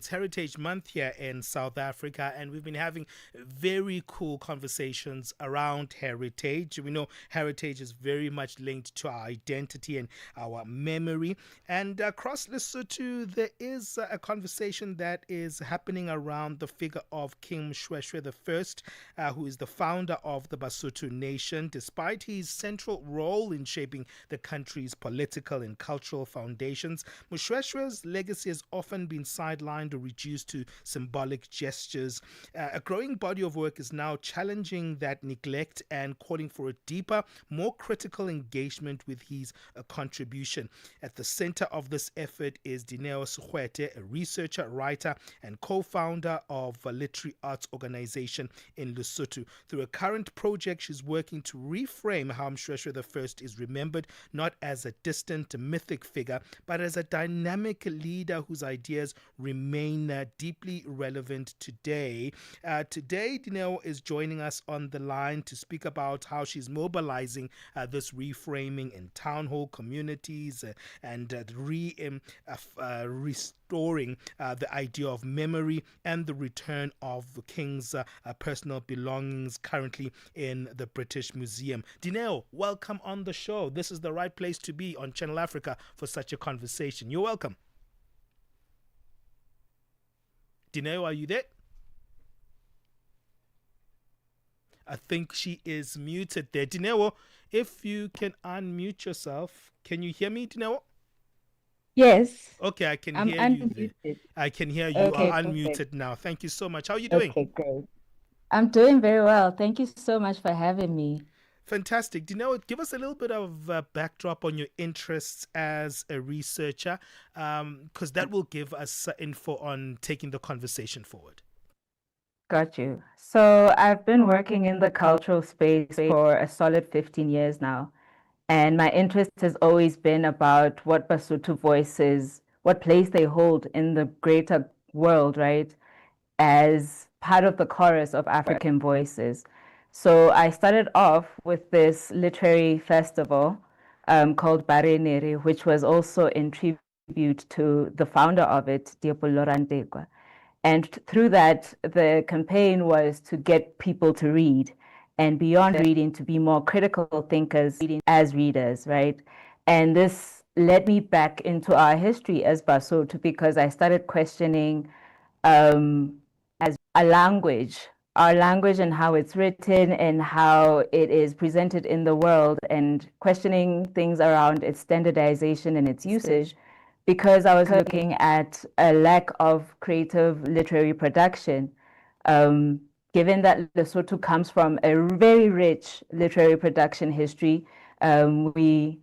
It's Heritage Month here in South Africa, and we've been having very cool conversations around heritage. We know heritage is very much linked to our identity and our memory. And across Lesotho, there is a conversation that is happening around the figure of King Moshoeshoe I, who is the founder of the Basotho nation. Despite his central role in shaping the country's political and cultural foundations, Moshoeshoe's legacy has often been sidelined or reduced to symbolic gestures. A growing body of work is now challenging that neglect and calling for a deeper, more critical engagement with his contribution. At the center of this effort is Dineo, a researcher, writer, and co-founder of a literary arts organization in Lesotho. Through a current project, she's working to reframe how Moshoeshoe I is remembered, not as a distant mythic figure, but as a dynamic leader whose ideas remain deeply relevant today. Today, Dineo is joining us on the line to speak about how she's mobilizing this reframing in town hall communities and restoring the idea of memory and the return of the king's personal belongings currently in the British Museum. Dineo, welcome on the show. This is the right place to be on Channel Africa for such a conversation. You're welcome. Dineo, are you there? I think she is muted there. Dineo, if you can unmute yourself. Can you hear me, Dineo? Yes, Okay, I can I'm hear you there. unmuted. I can hear you Okay, are perfect. unmuted now. Thank you so much. How are you doing? Okay, great. I'm doing very well. Thank you so much for having me. Fantastic. Dineo, give us a little bit of backdrop on your interests as a researcher, because that will give us info on taking the conversation forward. Got you. So I've been working in the cultural space for a solid 15 years now, and my interest has always been about what Basotho voices, what place they hold in the greater world, right? As part of the chorus of African voices. So I started off with this literary festival called Barenere, which was also in tribute to the founder of it, Diopolo Rantekwa. And through that, the campaign was to get people to read and beyond reading to be more critical thinkers as readers, right? And this led me back into our history as Basotho because I started questioning um, as a language, our language and how it's written and how it is presented in the world, and questioning things around its standardization and its usage, because I was looking at a lack of creative literary production. Um, Given that Lesotho comes from a very rich literary production history, we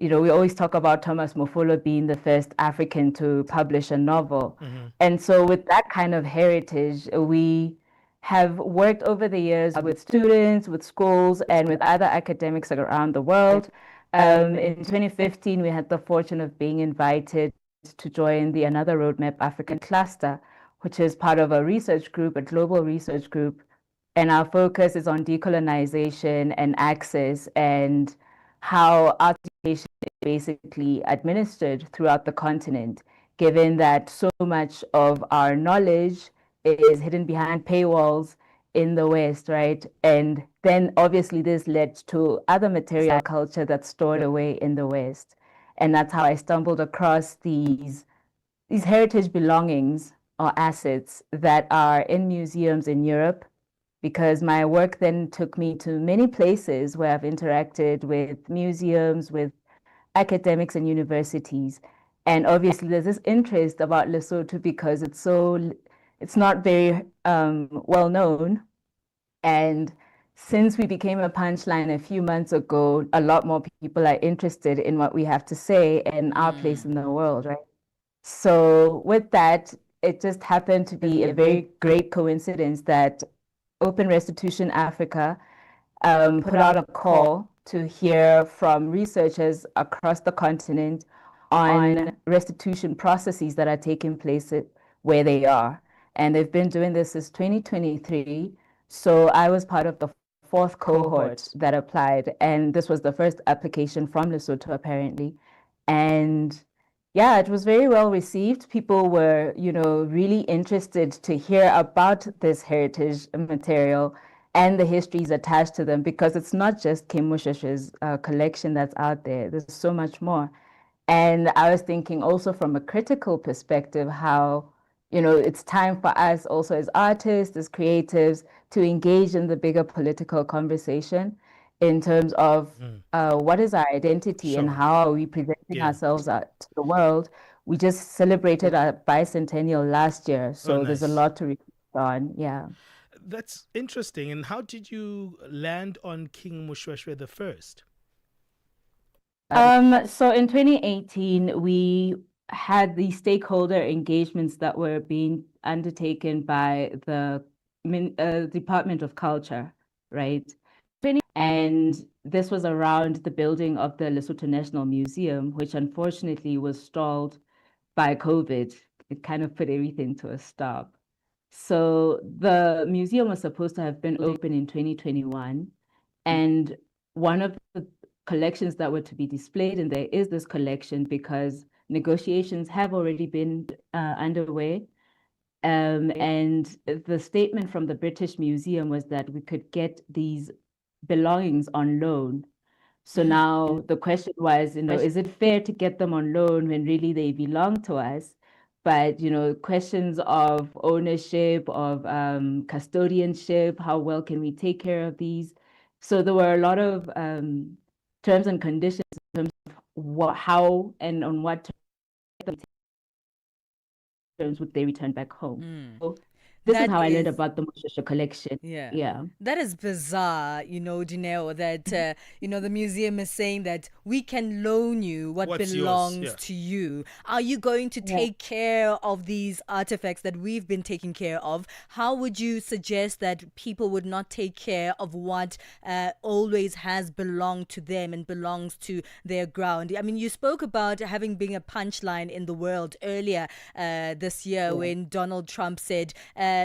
we always talk about Thomas Mofolo being the first African to publish a novel. Mm-hmm. And so, with that kind of heritage, we have worked over the years with students, with schools, and with other academics around the world. In 2015, we had the fortune of being invited to join the Another Roadmap African cluster, which is part of a research group, a global research group. And our focus is on decolonization and access and how art education is basically administered throughout the continent, given that so much of our knowledge is hidden behind paywalls in the West, right? And then obviously this led to other material culture that's stored away in the West. And that's how I stumbled across these heritage belongings or assets that are in museums in Europe, because my work then took me to many places where I've interacted with museums, with academics and universities. And obviously there's this interest about Lesotho because it's not very well known. And since we became a punchline a few months ago, a lot more people are interested in what we have to say and our place in the world, right? So with that, it just happened to be a very great coincidence that Open Restitution Africa put out a call to hear from researchers across the continent on restitution processes that are taking place where they are. And they've been doing this since 2023. So I was part of the fourth cohort that applied. And this was the first application from Lesotho, apparently. And Yeah, it was very well received. People were, really interested to hear about this heritage material and the histories attached to them because it's not just King Moshoeshoe's collection that's out there. There's so much more. And I was thinking also from a critical perspective, how, it's time for us also as artists, as creatives, to engage in the bigger political conversation in terms of Mm. what is our identity and Sure. how are we presenting Yeah. ourselves out to the world. We just celebrated our bicentennial last year, Oh, so there's a nice. lot to reflect on. Yeah. That's interesting. And how did you land on King Moshoeshoe the first? So in 2018, we had the stakeholder engagements that were being undertaken by the Department of Culture, right? And this was around the building of the Lesotho National Museum, which unfortunately was stalled by COVID. It kind of put everything to a stop. So the museum was supposed to have been open in 2021. And one of the collections that were to be displayed in there is this collection because negotiations have already been underway. And the statement from the British Museum was that we could get these belongings on loan. So now the question was, is it fair to get them on loan when really they belong to us? But, questions of ownership, of custodianship, how well can we take care of these? So there were a lot of terms and conditions in terms of how and on what terms would they return back home. So this is That how I learned is, about the Moshoeshoe collection. yeah. Yeah. That is bizarre, Dineo, that, the museum is saying that we can loan you what What's yours? belongs Yeah. to you. Are you going to Yeah. take care of these artifacts that we've been taking care of? How would you suggest that people would not take care of what always has belonged to them and belongs to their ground? I mean, you spoke about having been a punchline in the world earlier this year when Donald Trump said,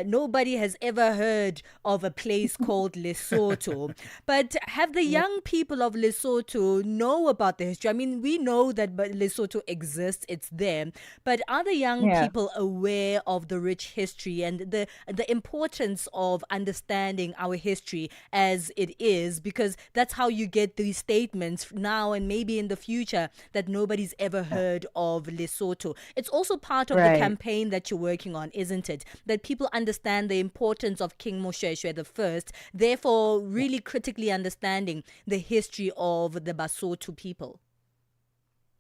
nobody has ever heard of a place called Lesotho. But have the young people of Lesotho know about the history? I mean, we know that Lesotho exists, it's there. But are the young Yeah. people aware of the rich history and the importance of understanding our history as it is? Because that's how you get these statements now and maybe in the future that nobody's ever heard of Lesotho. It's also part of the Right. campaign that you're working on, isn't it? That people understand the importance of King Moshoeshoe the first, therefore really critically understanding the history of the Basotho people.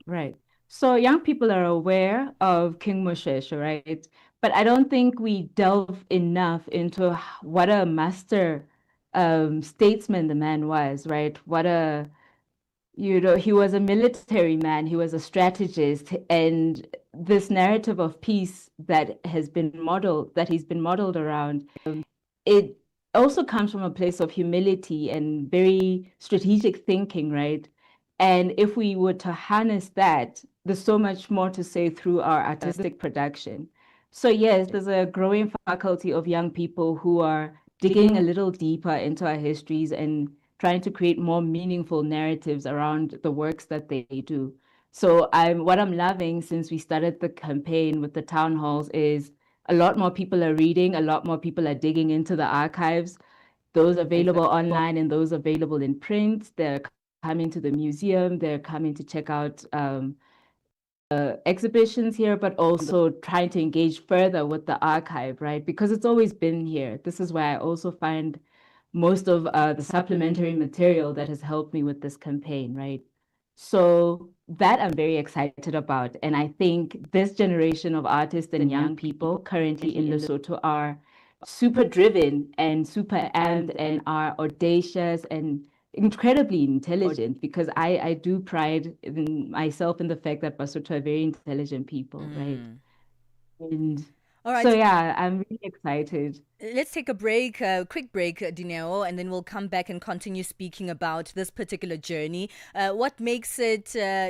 Right. So young people are aware of King Moshoeshoe, right? But I don't think we delve enough into what a master statesman the man was, right? He was a military man, he was a strategist, and this narrative of peace that he's been modeled around, it also comes from a place of humility and very strategic thinking, right? And if we were to harness that, there's so much more to say through our artistic production. So, yes, there's a growing faculty of young people who are digging a little deeper into our histories and trying to create more meaningful narratives around the works that they do. So, what I'm loving since we started the campaign with the town halls is a lot more people are reading, a lot more people are digging into the archives, those available online and those available in print. They're coming to the museum, they're coming to check out exhibitions here, but also trying to engage further with the archive, right? Because it's always been here. This is why I also find most of the supplementary material that has helped me with this campaign, right? So that I'm very excited about. And I think this generation of artists and young people currently in Lesotho are super driven and super amped and are audacious and incredibly intelligent because I do pride in myself in the fact that Basotho are very intelligent people, right? And All so right, yeah, I'm really excited. let's take a break, a quick break, Dineo, and then we'll come back and continue speaking about this particular journey. What makes it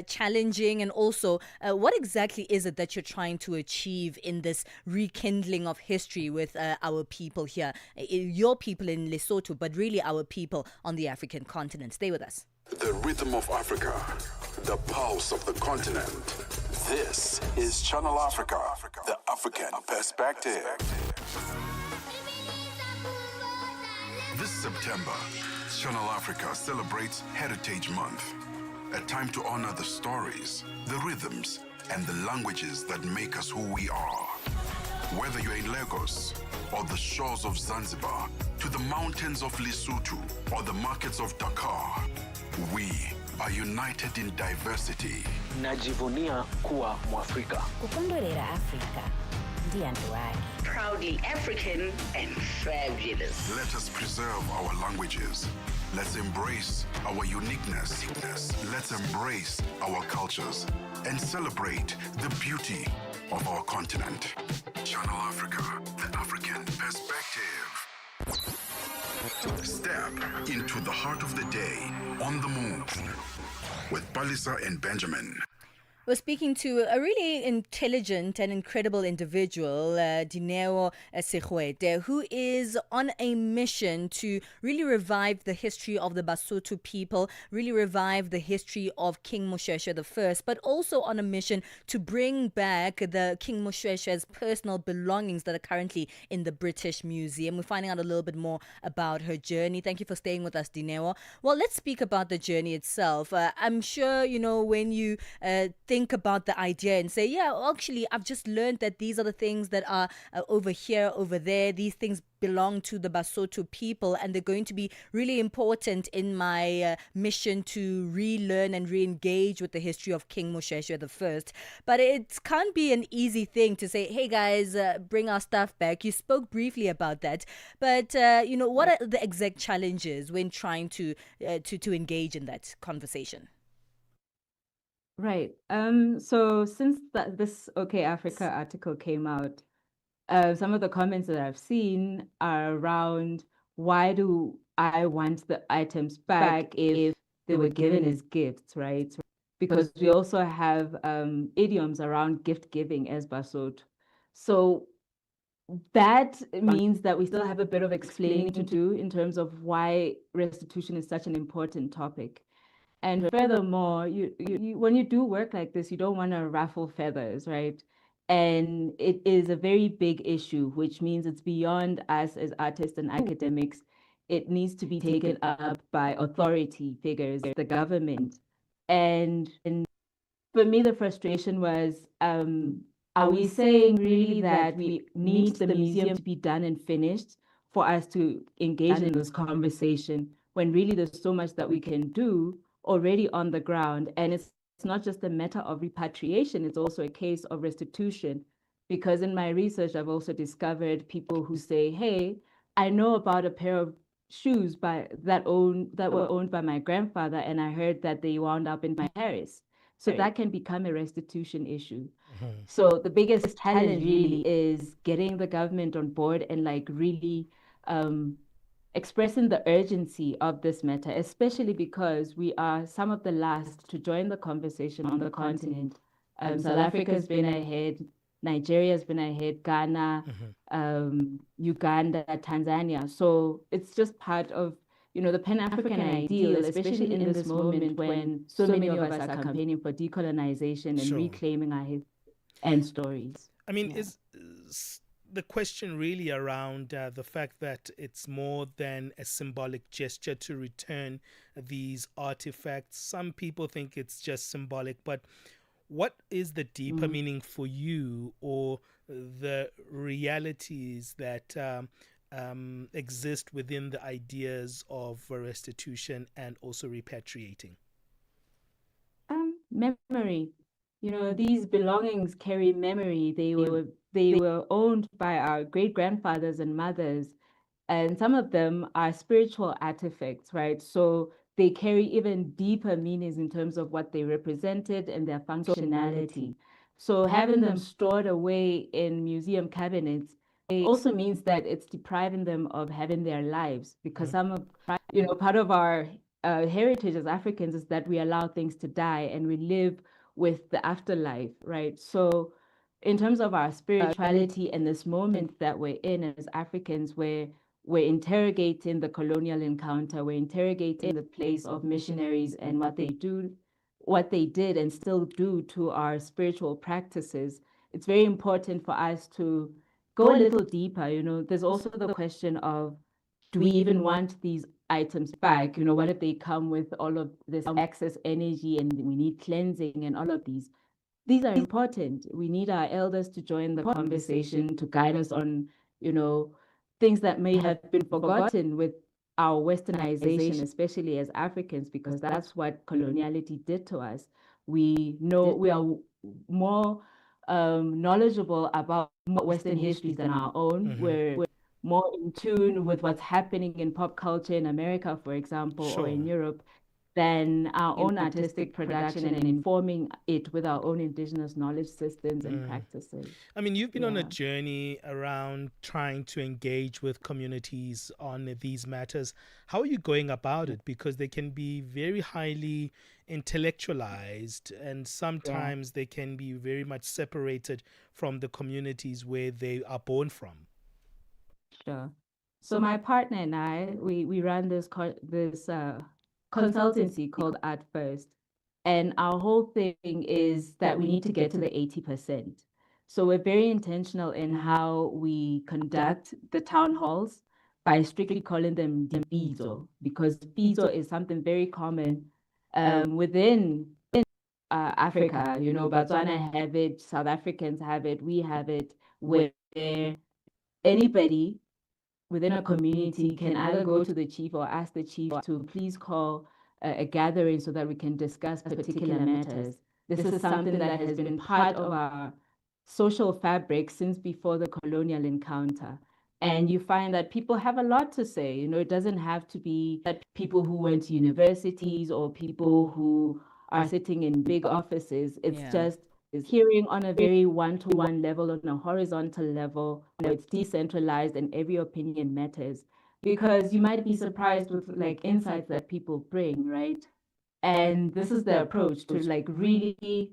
challenging, and also what exactly is it that you're trying to achieve in this rekindling of history with our people here, your people in Lesotho, but really our people on the African continent. Stay with us. The rhythm of Africa, the pulse of the continent. This is Channel Africa, the African perspective. This September, Channel Africa celebrates Heritage Month, a time to honor the stories, the rhythms, and the languages that make us who we are. Whether you're in Lagos or the shores of Zanzibar, to the mountains of Lesotho or the markets of Dakar, we are united in diversity. Najivunia kuwa Mwafrika. Kukondolera Afrika ndiye nto wake. Proudly African and fabulous. Let us preserve our languages. Let's embrace our uniqueness. Let's embrace our cultures and celebrate the beauty of our continent. Channel Africa, the African perspective. Step into the heart of the day on the move with Palesa and Benjamin. We're speaking to a really intelligent and incredible individual, Dineo Segoete, who is on a mission to really revive the history of the Basotho people, really revive the history of King Moshoeshoe I, but also on a mission to bring back the King Moshoeshoe's personal belongings that are currently in the British Museum. We're finding out a little bit more about her journey. Thank you for staying with us, Dineo. Well, let's speak about the journey itself. I'm sure, you know, when you think about the idea and say, yeah, actually, I've just learned that these are the things that are over here, over there. These things belong to the Basotho people, and they're going to be really important in my mission to relearn and re-engage with the history of King Moshoeshoe I. But it can't be an easy thing to say, hey guys, bring our stuff back. You spoke briefly about that, but you know, what are the exact challenges when trying to engage in that conversation? Right. So since this OK Africa article came out, some of the comments that I've seen are around, why do I want the items back if they were given as gifts, right? Because we also have idioms around gift giving as Basotho. So that means that we still have a bit of explaining to do in terms of why restitution is such an important topic. And furthermore, you when you do work like this, you don't want to ruffle feathers, right? And it is a very big issue, which means it's beyond us as artists and academics. It needs to be taken up by authority figures, the government. And for me, the frustration was, are we saying really that we need the museum to be done and finished for us to engage in this conversation, when really there's so much that we can do already on the ground? And it's not just a matter of repatriation, it's also a case of restitution. Because in my research, I've also discovered people who say, hey, I know about a pair of shoes that were owned by my grandfather, and I heard that they wound up in Paris. So that can become a restitution issue. So the biggest challenge really is getting the government on board and like really expressing the urgency of this matter, especially because we are some of the last to join the conversation on the continent. South Africa's been ahead, Nigeria's been ahead, Ghana, Uganda, Tanzania. So it's just part of, you know, the Pan-African ideal, especially in this moment when so many of us are campaigning for decolonization and reclaiming our history and stories. I mean, is the question really around the fact that it's more than a symbolic gesture to return these artifacts? Some people think it's just symbolic, but what is the deeper meaning for you, or the realities that exist within the ideas of restitution and also repatriating? Memory. You know, these belongings carry memory. They were owned by our great grandfathers and mothers, and some of them are spiritual artifacts, right? So they carry even deeper meanings in terms of what they represented and their functionality. So having them stored away in museum cabinets also means that it's depriving them of having their lives, because some of, you know, part of our heritage as Africans is that we allow things to die and we live with the afterlife, right? So in terms of our spirituality and this moment that we're in as Africans, where we're interrogating the colonial encounter, we're interrogating the place of missionaries and what they do, what they did and still do to our spiritual practices, it's very important for us to go a little deeper. There's also the question of, do we even want these items back? What if they come with all of this excess energy and we need cleansing and all of these? These are important. We need our elders to join the conversation, to guide us on, things that may have been forgotten with our westernization, especially as Africans, because that's what coloniality did to us. We know we are more knowledgeable about Western histories than our own. We're more in tune with what's happening in pop culture in America, for example, or in Europe, than our own artistic production and informing it with our own indigenous knowledge systems and practices. I mean, you've been on a journey around trying to engage with communities on these matters. How are you going about it? Because they can be very highly intellectualized, and sometimes they can be very much separated from the communities where they are born from. Sure. So my partner and I, we run this consultancy called Art First. And our whole thing is that we need to get to the 80%. So we're very intentional in how we conduct the town halls by strictly calling them Dipizo, because Pizo is something very common within Africa. Botswana have it, South Africans have it, we have it, where anybody within a community can either go to the chief or ask the chief to please call a gathering so that we can discuss particular matters. This is something that has been part of our social fabric since before the colonial encounter. And you find that people have a lot to say. It doesn't have to be that people who went to universities or people who are sitting in big offices. It's just hearing on a very one-to-one level, on a horizontal level, where it's decentralized and every opinion matters. Because you might be surprised with insights that people bring, right? And this is the approach to really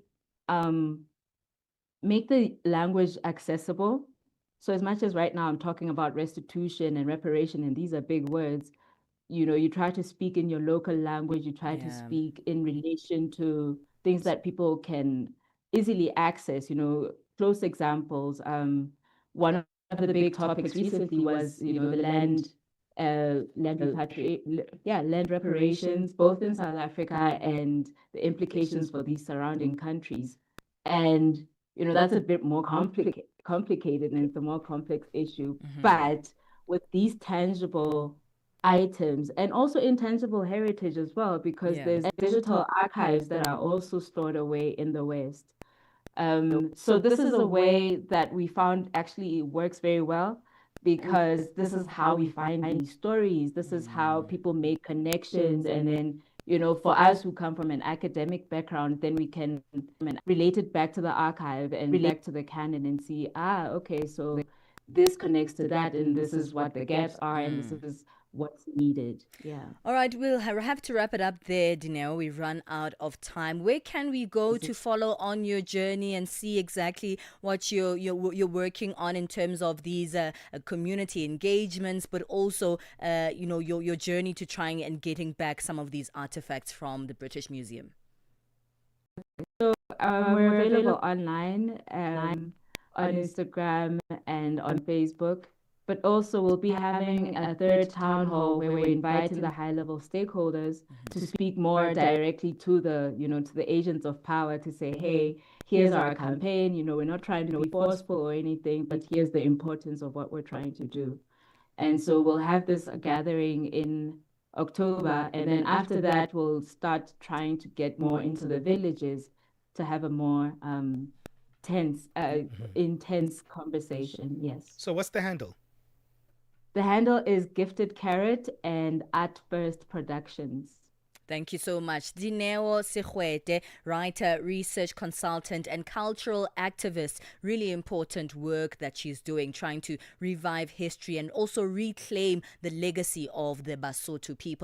make the language accessible. So as much as right now I'm talking about restitution and reparation, and these are big words, you try to speak in your local language, you try to speak in relation to things that people can easily access. Close examples. One of the big topics recently was, the land reparations, both in South Africa and the implications for these surrounding countries. And that's a bit more complicated, and it's a more complex issue. But with these tangible items and also intangible heritage as well, because there's digital archives that are also stored away in the West. So this is a way that we found actually works very well, because this is how we find these stories. This is how people make connections. And then, for us who come from an academic background, then we can relate it back to the archive and back to the canon and see, okay, so this connects to that, and this is what the gaps are, and this is what's needed. All right, we'll have to wrap it up there, Dineo. We've run out of time. Where can we go to follow on your journey and see exactly what you're working on in terms of these community engagements, but also your journey to trying and getting back some of these artifacts from the British Museum? So we're available online, on Instagram and on Facebook. But also we'll be having a third town hall where we're inviting the high-level stakeholders to speak more directly to the, to the agents of power, to say, hey, here's our campaign. We're not trying to be forceful or anything, but here's the importance of what we're trying to do. And so we'll have this gathering in October, and then after that, we'll start trying to get more into the villages to have a more intense conversation. Yes. So what's the handle? The handle is Gifted Carrot and Art First Productions. Thank you so much. Dineo Segoete, writer, research consultant, and cultural activist. Really important work that she's doing, trying to revive history and also reclaim the legacy of the Basotho people.